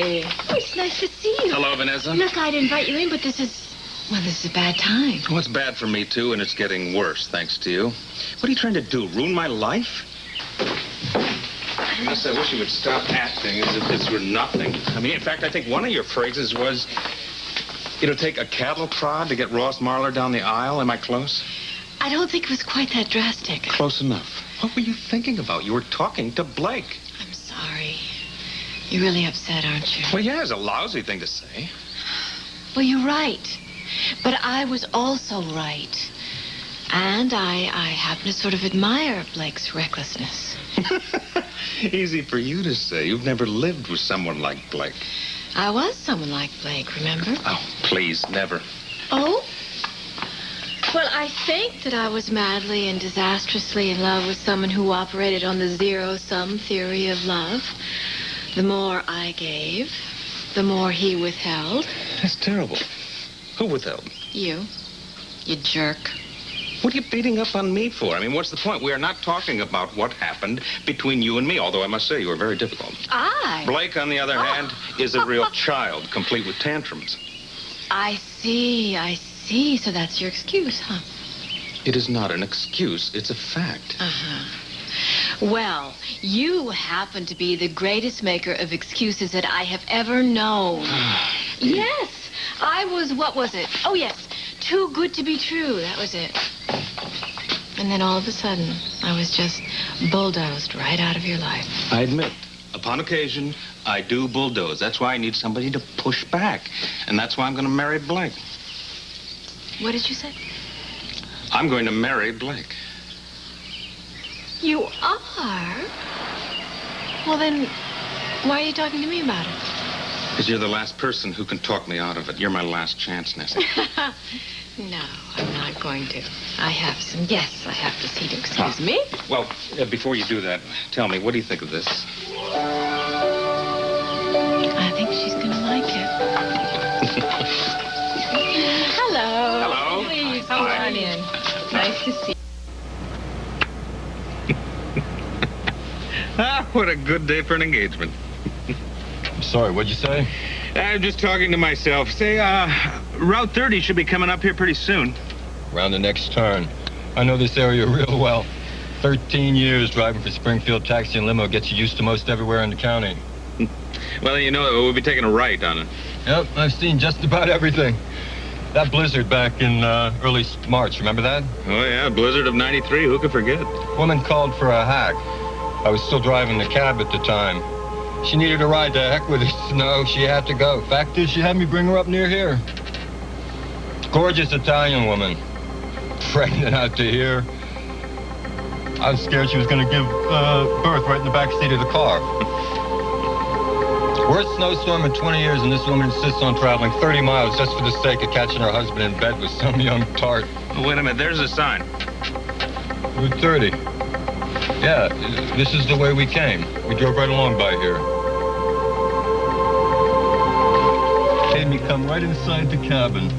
Hey. Oh, it's nice to see you. Hello, Vanessa. Look, I'd invite you in, but this is a bad time. Well, it's bad for me, too, and it's getting worse, thanks to you. What are you trying to do, ruin my life? Vanessa, I wish you would stop acting as if this were nothing. I mean, in fact, I think one of your phrases was, it'll take a cattle prod to get Ross Marler down the aisle. Am I close? I don't think it was quite that drastic. Close enough. What were you thinking about? You were talking to Blake. I'm sorry. You're really upset, aren't you? Well, yeah, it's a lousy thing to say. Well, you're right. But I was also right. And I happen to sort of admire Blake's recklessness. Easy for you to say. You've never lived with someone like Blake. I was someone like Blake, remember? Oh, please, never. Oh? Well, I think that I was madly and disastrously in love with someone who operated on the zero-sum theory of love. The more I gave, the more he withheld. That's terrible. Who withheld? You jerk. What are you beating up on me for? I mean, what's the point? We are not talking about what happened between you and me, although I must say you were very difficult. Blake, on the other hand, is a real child, complete with tantrums. I see. So that's your excuse, huh? It is not an excuse. It's a fact. Uh-huh. Well, you happen to be the greatest maker of excuses that I have ever known. Yes, I was, what was it? Oh, yes, too good to be true. That was it. And then all of a sudden, I was just bulldozed right out of your life. I admit, upon occasion, I do bulldoze. That's why I need somebody to push back. And that's why I'm going to marry Blake. What did you say? I'm going to marry Blake. You are? Well, then, why are you talking to me about it? Because you're the last person who can talk me out of it. You're my last chance, Nessie. No, I'm not going to. I have to see to excuse me. Well, before you do that, tell me, what do you think of this? I think she's going to like it. Hello. Hello. Please, come on in. Nice to see you. What a good day for an engagement. I'm sorry, what'd you say? I'm just talking to myself. Say, Route 30 should be coming up here pretty soon. Around the next turn. I know this area real well. 13 years driving for Springfield Taxi and Limo gets you used to most everywhere in the county. Well, you know, we'll be taking a right on it. Yep, I've seen just about everything. That blizzard back in early March, remember that? Oh, yeah, blizzard of '93. Who could forget? Woman called for a hack. I was still driving the cab at the time. She needed a ride to heck with the snow. She had to go. Fact is, she had me bring her up near here. Gorgeous Italian woman. Pregnant out to here. I was scared she was going to give birth right in the back seat of the car. Worst snowstorm in 20 years, and this woman insists on traveling 30 miles just for the sake of catching her husband in bed with some young tart. Oh, wait a minute, there's a sign. Route 30. Yeah, this is the way we came. We drove right along by here. Made me come right inside the cabin.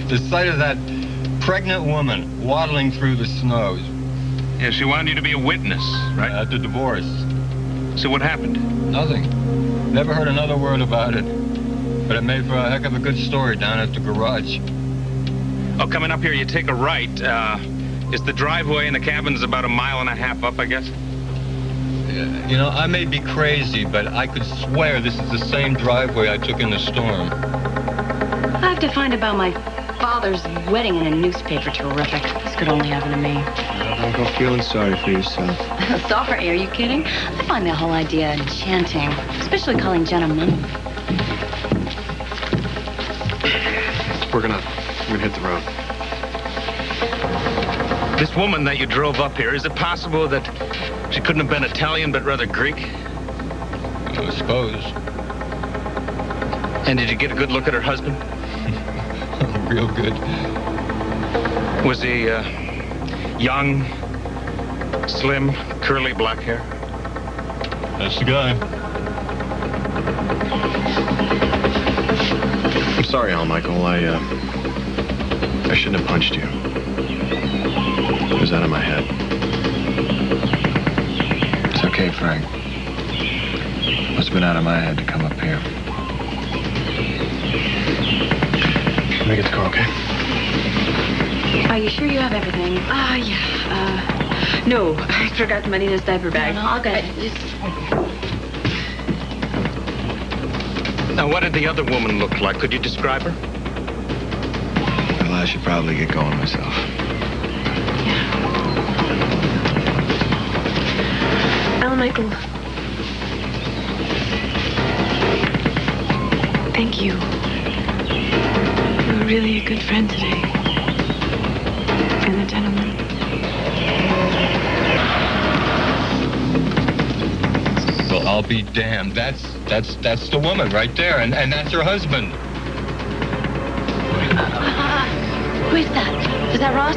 The sight of that pregnant woman waddling through the snow. Yeah, she wanted you to be a witness, right? At the divorce. So what happened? Nothing. Never heard another word about it. But it made for a heck of a good story down at the garage. Oh, coming up here, you take a right. Is the driveway and the cabin's about 1.5 miles up, I guess? Yeah, you know, I may be crazy, but I could swear this is the same driveway I took in the storm. I have to find about my father's wedding in a newspaper. Terrific. This could only happen to me. Don't go feeling sorry for yourself. Sorry, are you kidding? I find the whole idea enchanting, especially calling Jenna Mom. We're gonna hit the road. This woman that you drove up here, is it possible that she couldn't have been Italian, but rather Greek? I suppose. And did you get a good look at her husband? Real good. Was he young, slim, curly black hair? That's the guy. I'm sorry, Al Michael. I shouldn't have punched you. It was out of my head. It's okay, Frank. Must have been out of my head to come up here. Let me get the car, okay? Are you sure you have everything? Yeah. No, I forgot Marina's diaper bag. No, I'll get it. Now, what did the other woman look like? Could you describe her? Well, I should probably get going myself. Michael. Thank you. You were really a good friend today. And a gentleman. Well, I'll be damned. That's the woman right there, and that's her husband. Who is that? Is that Ross?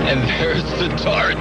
And there's the tart.